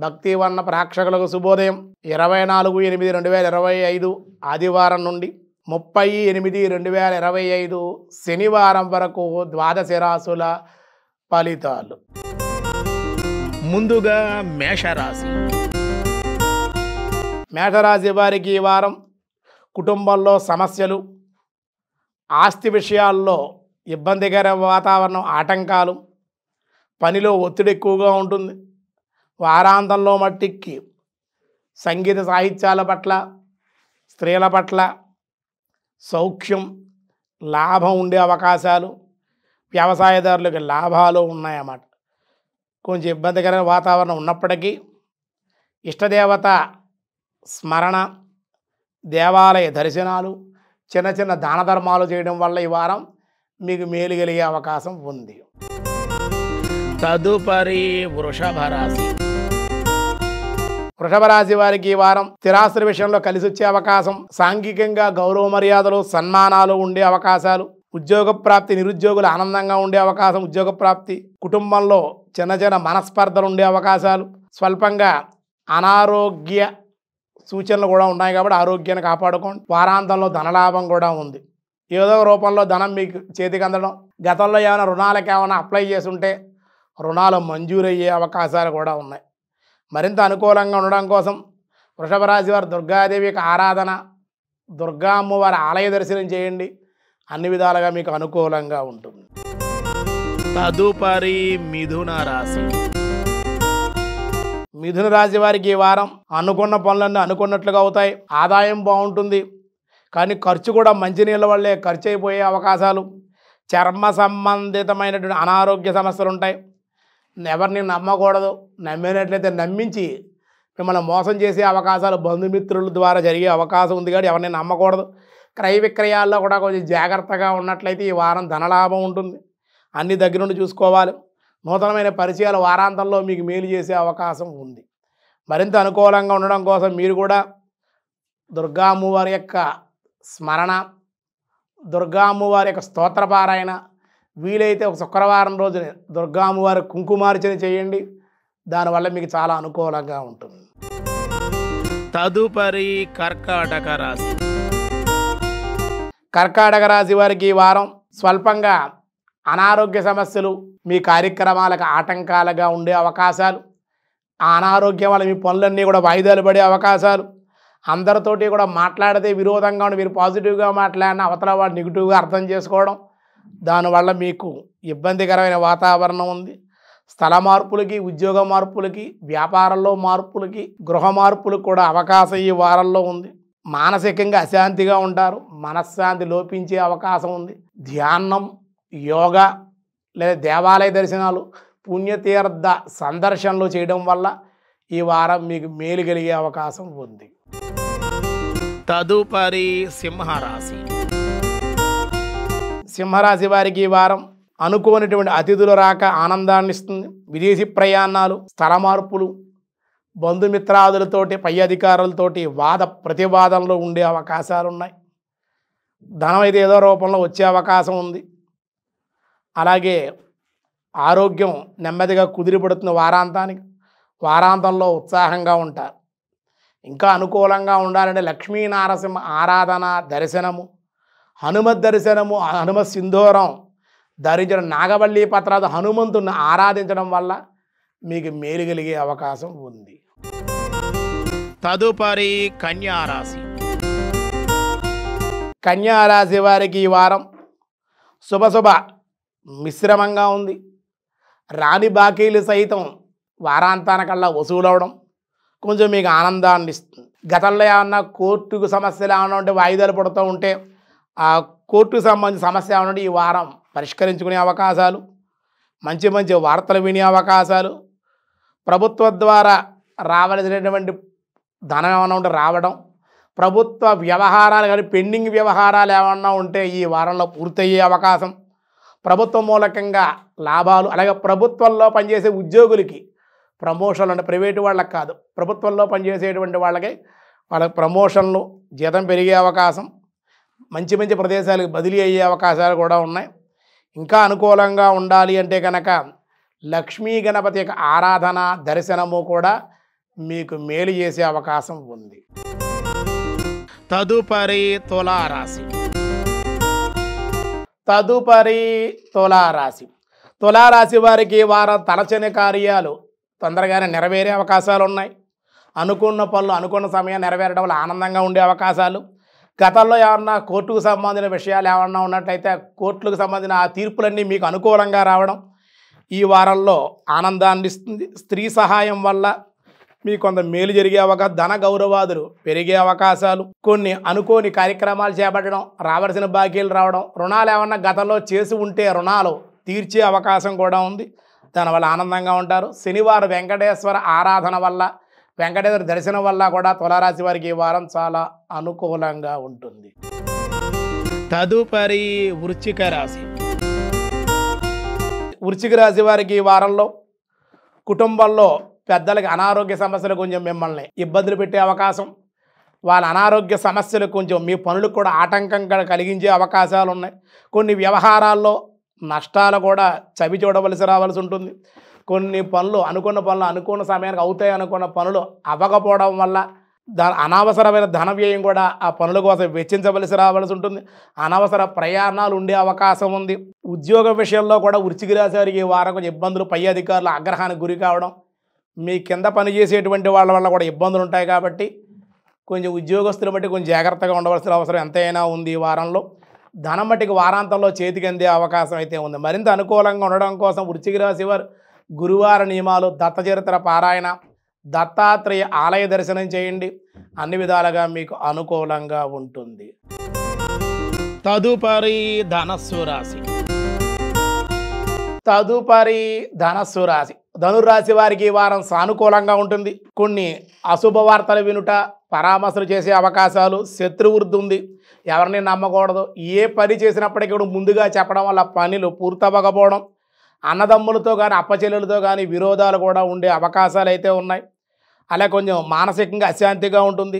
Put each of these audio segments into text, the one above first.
భక్తివర్ణ ప్రేక్షకులకు శుభోదయం 24/8/2025 ఆదివారం నుండి 30/8/2025 శనివారం వరకు ద్వాదశ రాశుల ఫలితాలు. ముందుగా మేషరాశి. మేషరాశి వారికి ఈ వారం కుటుంబంలో సమస్యలు, ఆస్తి విషయాల్లో ఇబ్బందికర వాతావరణం, ఆటంకాలు, పనిలో ఒత్తిడి ఎక్కువగా ఉంటుంది. వారాంతంలో మట్టికి సంగీత సాహిత్యాల పట్ల, స్త్రీల పట్ల సౌఖ్యం, లాభం ఉండే అవకాశాలు, వ్యవసాయదారులకు లాభాలు ఉన్నాయన్నమాట. కొంచెం ఇబ్బందికర వాతావరణం ఉన్నప్పటికీ ఇష్టదేవత స్మరణ, దేవాలయ దర్శనాలు, చిన్న చిన్న దాన ధర్మాలు చేయడం వల్ల ఈ వారం మీకు మేలు కలిగే అవకాశం ఉంది. తదుపరి వృషభ రాశి. వృషభ రాశి వారికి ఈ వారం స్థిరాస్తుల విషయంలో కలిసి వచ్చే అవకాశం, సాంఘికంగా గౌరవ మర్యాదలు, సన్మానాలు ఉండే అవకాశాలు, ఉద్యోగ ప్రాప్తి, నిరుద్యోగులు ఆనందంగా ఉండే అవకాశం, ఉద్యోగ ప్రాప్తి, కుటుంబంలో చిన్న చిన్న మనస్పర్ధలు ఉండే అవకాశాలు, స్వల్పంగా అనారోగ్య సూచనలు కూడా ఉన్నాయి కాబట్టి ఆరోగ్యాన్ని కాపాడుకోండి. వారాంతంలో ధనలాభం కూడా ఉంది. ఏదో రూపంలో ధనం మీకు చేతికి అందడం, గతంలో ఏమైనా రుణాలకు ఏమైనా అప్లై చేసుంటే రుణాలు మంజూరయ్యే అవకాశాలు కూడా ఉన్నాయి. మరింత అనుకూలంగా ఉండడం కోసం వృషభ రాశి వారు దుర్గాదేవికి ఆరాధన, దుర్గా అమ్మవారి ఆలయ దర్శనం చేయండి. అన్ని విధాలుగా మీకు అనుకూలంగా ఉంటుంది. తదుపరి మిథున రాశి. మిథున రాశి వారికి ఈ వారం అనుకున్న పనులన్నీ అనుకున్నట్లుగా అవుతాయి. ఆదాయం బాగుంటుంది, కానీ ఖర్చు కూడా మంచినీళ్ళ వల్లే ఖర్చు అయిపోయే అవకాశాలు, చర్మ సంబంధితమైనటువంటి అనారోగ్య సమస్యలు ఉంటాయి. ఎవరిని నమ్మకూడదు. నమ్మినట్లయితే నమ్మించి మిమ్మల్ని మోసం చేసే అవకాశాలు బంధుమిత్రుల ద్వారా జరిగే అవకాశం ఉంది కాబట్టి ఎవరిని నమ్మకూడదు. క్రయ విక్రయాల్లో కూడా కొంచెం జాగ్రత్తగా ఉన్నట్లయితే ఈ వారం ధనలాభం ఉంటుంది. అన్ని దగ్గర నుండి చూసుకోవాలి. నూతనమైన పరిచయాలు వారాంతంలో మీకు మేలు చేసే అవకాశం ఉంది. మరింత అనుకూలంగా ఉండడం కోసం మీరు కూడా దుర్గా అమ్మవారి యొక్క స్మరణ, దుర్గా అమ్మవారి యొక్క స్తోత్రపారాయణ, వీలైతే ఒక శుక్రవారం రోజున దుర్గా అమ్మవారి కుంకుమార్చన చేయండి. దానివల్ల మీకు చాలా అనుకూలంగా ఉంటుంది. తదుపరి కర్కాటక రాశి. కర్కాటక రాశి వారికి ఈ వారం స్వల్పంగా అనారోగ్య సమస్యలు, మీ కార్యక్రమాలకు ఆటంకాలుగా ఉండే అవకాశాలు, ఆ అనారోగ్యం వల్ల మీ పనులన్నీ కూడా వాయిదాలు పడే అవకాశాలు, అందరితోటి కూడా మాట్లాడితే విరోధంగా ఉండి మీరు పాజిటివ్గా మాట్లాడిన అవతల వాడు నెగిటివ్గా అర్థం చేసుకోవడం, దానివల్ల మీకు ఇబ్బందికరమైన వాతావరణం ఉంది. స్థల మార్పులకి, ఉద్యోగ మార్పులకి, వ్యాపారంలో మార్పులకి, గృహ మార్పులకు కూడా అవకాశం ఈ వారంలో ఉంది. మానసికంగా అశాంతిగా ఉంటారు, మనశ్శాంతి లోపించే అవకాశం ఉంది. ధ్యానం, యోగా లేదా దేవాలయ దర్శనాలు, పుణ్యతీర్థ సందర్శనలు చేయడం వల్ల ఈ వారం మీకు మేలు కలిగే అవకాశం ఉంది. తదుపరి సింహరాశి. సింహరాశి వారికి ఈ వారం అనుకోనటువంటి అతిథుల రాక ఆనందాన్ని ఇస్తుంది. విదేశీ ప్రయాణాలు, స్థల మార్పులు, బంధుమిత్రాదులతోటి, పై అధికారులతోటి వాద ప్రతివాదనలు ఉండే అవకాశాలు ఉన్నాయి. ధనం అయితే ఏదో రూపంలో వచ్చే అవకాశం ఉంది. అలాగే ఆరోగ్యం నెమ్మదిగా కుదిరిపడుతుంది. వారాంతంలో ఉత్సాహంగా ఉంటారు. ఇంకా అనుకూలంగా ఉండాలంటే లక్ష్మీ నారసింహ ఆరాధన, దర్శనము, హనుమత్ దర్శనము, హనుమత్ సింధూరం ధరించడం, నాగవల్లి పత్రాలు, హనుమంతుని ఆరాధించడం వల్ల మీకు మేలు కలిగే అవకాశం ఉంది. తదుపరి కన్యారాశి. కన్యారాశి వారికి ఈ వారం శుభ మిశ్రమంగా ఉంది. రాని బాకీలు సైతం వారాంతానికల్లా వసూలవడం కొంచెం మీకు ఆనందాన్ని ఇస్తుంది. గతంలో ఏమన్నా కోర్టుకు సమస్యలు ఏమన్నా ఉంటే వాయిదాలు పడుతూ ఉంటే ఆ కోర్టుకు సంబంధించిన సమస్య ఏమన్నా ఈ వారం పరిష్కరించుకునే అవకాశాలు, మంచి మంచి వార్తలు వినే అవకాశాలు, ప్రభుత్వం ద్వారా రావాల్సినటువంటి ధనం ఏమన్నా ఉంటే రావడం, ప్రభుత్వ వ్యవహారాలు కానీ పెండింగ్ వ్యవహారాలు ఏమన్నా ఉంటే ఈ వారంలో పూర్తయ్యే అవకాశం, ప్రభుత్వం మూలకంగా లాభాలు, అలాగే ప్రభుత్వంలో పనిచేసే ఉద్యోగులకి ప్రమోషన్లు, అంటే ప్రైవేటు వాళ్ళకి కాదు, ప్రభుత్వంలో పనిచేసేటువంటి వాళ్ళకి ప్రమోషన్లు, జీతం పెరిగే అవకాశం, మంచి మంచి ప్రదేశాలకు బదిలీ అయ్యే అవకాశాలు కూడా ఉన్నాయి. ఇంకా అనుకూలంగా ఉండాలి అంటే కనుక లక్ష్మీ గణపతి యొక్క ఆరాధన, దర్శనము కూడా మీకు మేలు చేసే అవకాశం ఉంది. తదుపరి తులారాశి. తదుపరి తులారాశి. తులారాశి వారికి ఈ వారం తలచని కార్యాలు తొందరగానే నెరవేరే అవకాశాలు ఉన్నాయి. అనుకున్న పనులు అనుకున్న సమయం నెరవేరడం వల్ల ఆనందంగా ఉండే అవకాశాలు. గతంలో ఏమన్నా కోర్టుకు సంబంధించిన విషయాలు ఏమన్నా ఉన్నట్టయితే కోర్టులకు సంబంధించిన ఆ తీర్పులన్నీ మీకు అనుకూలంగా రావడం ఈ వారంలో ఆనందాన్ని ఇస్తుంది. స్త్రీ సహాయం వల్ల మీకు కొంత మేలు జరిగే అవకాశం, ధన గౌరవాదులు పెరిగే అవకాశాలు, కొన్ని అనుకోని కార్యక్రమాలు చేపట్టడం, రావాల్సిన బాకీలు రావడం, రుణాలు ఏమన్నా గతంలో చేసి ఉంటే రుణాలు తీర్చే అవకాశం కూడా ఉంది. దానివల్ల ఆనందంగా ఉంటారు. శనివారం వెంకటేశ్వర ఆరాధన వల్ల, వెంకటేశ్వర దర్శనం వల్ల కూడా తులారాశి వారికి ఈ వారం చాలా అనుకూలంగా ఉంటుంది. తదుపరి వృశ్చిక రాశి. వృశ్చిక రాశి వారికి ఈ వారంలో కుటుంబంలో పెద్దలకి అనారోగ్య సమస్యలు కొంచెం మిమ్మల్ని ఇబ్బందులు పెట్టే అవకాశం, వాళ్ళ అనారోగ్య సమస్యలు కొంచెం మీ పనులకు కూడా ఆటంకంగా కలిగించే అవకాశాలు ఉన్నాయి. కొన్ని వ్యవహారాల్లో నష్టాలు కూడా చవి చూడవలసి రావాల్సి ఉంటుంది. కొన్ని పనులు అనుకున్న సమయానికి అవుతాయి అనుకున్న పనులు అవ్వకపోవడం వల్ల అనవసరమైన ధన వ్యయం కూడా ఆ పనుల కోసం వెచ్చించవలసి రావాల్సి ఉంటుంది. అనవసర ప్రయాణాలు ఉండే అవకాశం ఉంది. ఉద్యోగ విషయంలో కూడా వృశ్చిక రాశి వారికి ఈ వారం కొంచెం ఇబ్బందులు, పై అధికారుల ఆగ్రహానికి గురి కావడం, మీ కింద పనిచేసేటువంటి వాళ్ళ వల్ల కూడా ఇబ్బందులు ఉంటాయి. కాబట్టి కొంచెం ఉద్యోగస్తులు బట్టి కొంచెం జాగ్రత్తగా ఉండవలసిన అవసరం ఎంతైనా ఉంది. ఈ వారంలో ధనం మట్టికి వారాంతంలో చేతికి అందే అవకాశం అయితే ఉంది. మరింత అనుకూలంగా ఉండడం కోసం వృశ్చిక రాశి వారు గురువార నియమాలు, దత్తచరిత్ర పారాయణ, దత్తాత్రేయ ఆలయ దర్శనం చేయండి. అన్ని విధాలుగా మీకు అనుకూలంగా ఉంటుంది. తదుపరి ధనస్సు రాశి. తదుపరి ధనస్సు రాశి. ధనురాశి వారికి ఈ వారం సానుకూలంగా ఉంటుంది. కొన్ని అశుభ వార్తలు వినుట, పరామర్శలు చేసే అవకాశాలు, శత్రువృద్ధి ఉంది. ఎవరిని నమ్మకూడదు. ఏ పని చేసినప్పటికీ కూడా ముందుగా చెప్పడం వల్ల పనులు పూర్తవ్వకపోవడం, అన్నదమ్ములతో కానీ అప్పచెల్లెలతో కానీ విరోధాలు కూడా ఉండే అవకాశాలు అయితే ఉన్నాయి. అలా కొంచెం మానసికంగా అశాంతిగా ఉంటుంది.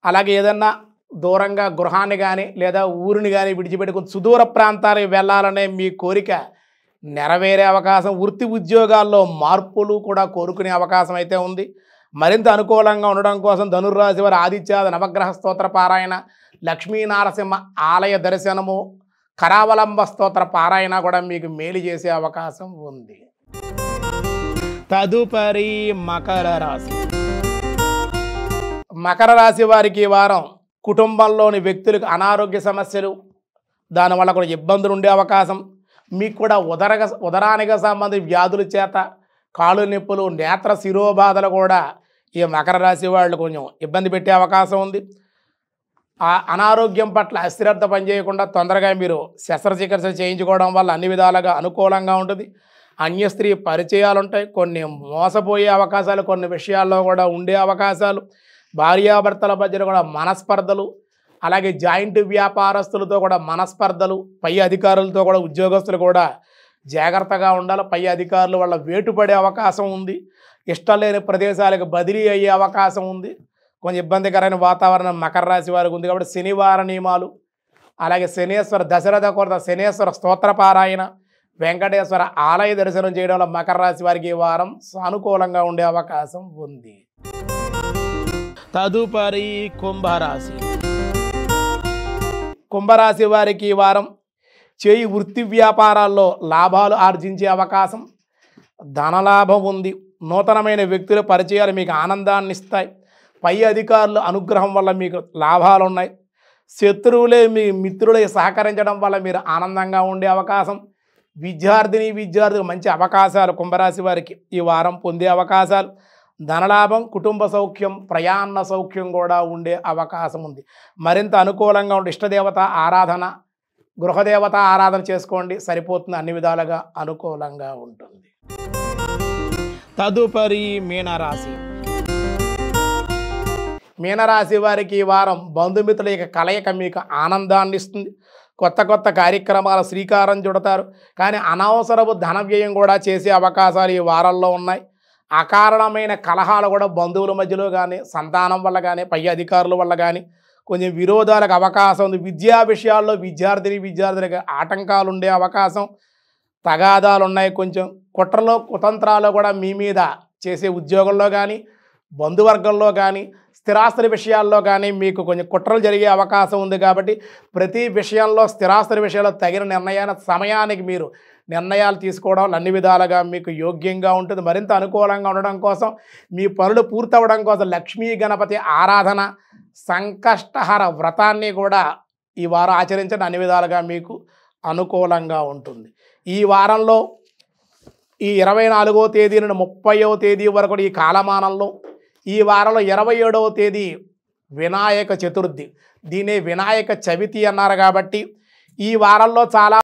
అలాగే ఏదన్నా దూరంగా గృహాన్ని కానీ లేదా ఊరిని కానీ విడిచిపెట్టి కొంచెం సుదూర ప్రాంతాలకు వెళ్ళాలనే మీ కోరిక నెరవేరే అవకాశం, వృత్తి ఉద్యోగాల్లో మార్పులు కూడా కోరుకునే అవకాశం అయితే ఉంది. మరింత అనుకూలంగా ఉండడం కోసం ధనుర్రాశి వారి ఆదిత్యాద నవగ్రహ స్తోత్ర పారాయణ, లక్ష్మీనారసింహ ఆలయ దర్శనము, కరావలంబ స్తోత్ర పారాయణ కూడా మీకు మేలు చేసే అవకాశం ఉంది. తదుపరి మకర రాశి. మకర రాశి వారికి ఈ వారం కుటుంబంలోని వ్యక్తులకు అనారోగ్య సమస్యలు, దానివల్ల కూడా ఇబ్బందులు ఉండే అవకాశం, మీకు కూడా ఉదరానికి సంబంధించిన వ్యాధుల చేత కాళ్ళు నొప్పులు, నేత్ర శిరోబాధలు కూడా ఈ మకర రాశి వాళ్ళు కొంచెం ఇబ్బంది పెట్టే అవకాశం ఉంది. ఆ అనారోగ్యం పట్ల అశ్రద్ధ పనిచేయకుండా తొందరగా మీరు శస్త్రచికిత్స చేయించుకోవడం వల్ల అన్ని విధాలుగా అనుకూలంగా ఉంటుంది. అన్య స్త్రీ పరిచయాలు ఉంటాయి. కొన్ని మోసపోయే అవకాశాలు కొన్ని విషయాల్లో కూడా ఉండే అవకాశాలు, భార్యాభర్తల మధ్యలో కూడా మనస్పర్ధలు, అలాగే జాయింట్ వ్యాపారస్తులతో కూడా మనస్పర్ధలు, పై అధికారులతో కూడా ఉద్యోగస్తులు కూడా జాగ్రత్తగా ఉండాలి. పై అధికారులు వల్ల వేటుపడే అవకాశం ఉంది. ఇష్టం లేని ప్రదేశాలకు బదిలీ అయ్యే అవకాశం ఉంది. కొంచెం ఇబ్బందికరమైన వాతావరణం మకర రాశి వారికి ఉంది. కాబట్టి శనివార నియమాలు, అలాగే శనేశ్వర దశరథ కొరత శనేశ్వర స్తోత్ర పారాయణ, వెంకటేశ్వర ఆలయ దర్శనం చేయడం వల్ల మకర రాశి వారికి ఈ వారం సానుకూలంగా ఉండే అవకాశం ఉంది. తదుపరి కుంభరాశి. కుంభరాశి వారికి ఈ వారం చేయి వృత్తి వ్యాపారాల్లో లాభాలు ఆర్జించే అవకాశం, ధనలాభం ఉంది. నూతనమైన వ్యక్తుల పరిచయాలు మీకు ఆనందాన్ని ఇస్తాయి. పై అధికారుల అనుగ్రహం వల్ల మీకు లాభాలు ఉన్నాయి. శత్రువులే మీ మిత్రులే సహకరించడం వల్ల మీరు ఆనందంగా ఉండే అవకాశం. విద్యార్థులకు మంచి అవకాశాలు కుంభరాశి వారికి ఈ వారం పొందే అవకాశాలు, ధనలాభం, కుటుంబ సౌఖ్యం, ప్రయాణ సౌఖ్యం కూడా ఉండే అవకాశం ఉంది. మరింత అనుకూలంగా ఉండే ఇష్టదేవత ఆరాధన, గృహదేవత ఆరాధన చేసుకోండి, సరిపోతుంది. అన్ని విధాలుగా అనుకూలంగా ఉంటుంది. తదుపరి మీనరాశి. మీనరాశి వారికి ఈ వారం బంధుమిత్రుల యొక్క కలయిక మీకు ఆనందాన్ని ఇస్తుంది. కొత్త కొత్త కార్యక్రమాల శ్రీకారం చుడతారు. కానీ అనవసరపు ధన వ్యయం కూడా చేసే అవకాశాలు ఈ వారంలో ఉన్నాయి. అకారణమైన కలహాలు కూడా బంధువుల మధ్యలో కానీ, సంతానం వల్ల కానీ, పై అధికారుల వల్ల కానీ కొంచెం విరోధాలకు అవకాశం ఉంది. విద్యా విషయాల్లో విద్యార్థులకు ఆటంకాలు ఉండే అవకాశం, తగాదాలు ఉన్నాయి. కొంచెం కుట్రలో కుతంత్రాలు కూడా మీ మీద చేసే ఉద్యోగంలో కానీ, బంధువర్గంలో కానీ స్థిరాస్తుల విషయాల్లో కానీ మీకు కొంచెం కుట్రలు జరిగే అవకాశం ఉంది. కాబట్టి ప్రతి విషయంలో స్థిరాస్తుల విషయాల్లో తగిన సమయానికి మీరు నిర్ణయాలు తీసుకోవడం అన్ని విధాలుగా మీకు యోగ్యంగా ఉంటుంది. మరింత అనుకూలంగా ఉండడం కోసం మీ పనులు పూర్తవడం కోసం లక్ష్మీ గణపతి ఆరాధన సంకష్టహర వ్రతాన్ని కూడా ఈ వారం ఆచరించడం అన్ని విధాలుగా మీకు అనుకూలంగా ఉంటుంది. ఈ వారంలో ఈ 24వ తేదీ నుండి 30వ తేదీ వరకు ఈ కాలమానంలో ఈ వారంలో 27వ తేదీ వినాయక చతుర్థి, దీనే వినాయక చవితి అన్నారు. కాబట్టి ఈ వారంలో చాలా